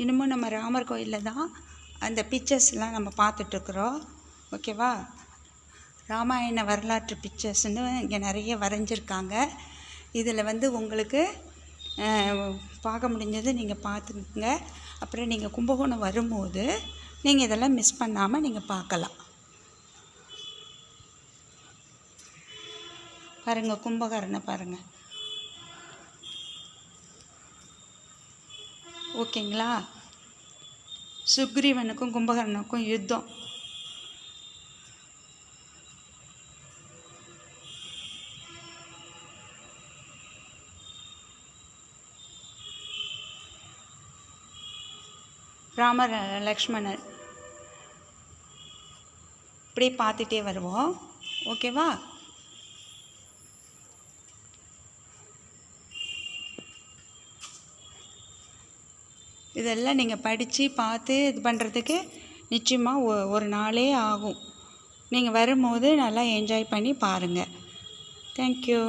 இன்னமும் நம்ம ராமர் கோயிலில் தான் அந்த பிக்சர்ஸ்லாம் நம்ம பார்த்துட்ருக்குறோம். ஓகேவா? ராமாயண வரலாற்று பிக்சர்ஸ்னு இங்கே நிறைய வரைஞ்சிருக்காங்க. இதில் வந்து உங்களுக்கு பார்க்க முடிஞ்சது நீங்கள் பார்த்துக்குங்க. அப்புறம் நீங்கள் கும்பகோணம் வரும்போது நீங்கள் இதெல்லாம் மிஸ் பண்ணாமல் நீங்கள் பார்க்கலாம். பாருங்கள், கும்பகர்ணனை பாருங்கள். ஓகேங்களா? சுக்ரீவனுக்கும் கும்பகர்ணனுக்கும் யுத்தம். ராமர் லக்ஷ்மணர் இப்படி பார்த்துட்டே வருவோம். ஓகேவா? இதெல்லாம் நீங்கள் படித்து பார்த்து இது பண்ணுறதுக்கு நிச்சயமாக ஒரு நாளே ஆகும். நீங்கள் வரும்போது நல்லா என்ஜாய் பண்ணி பாருங்கள். தேங்க்யூ.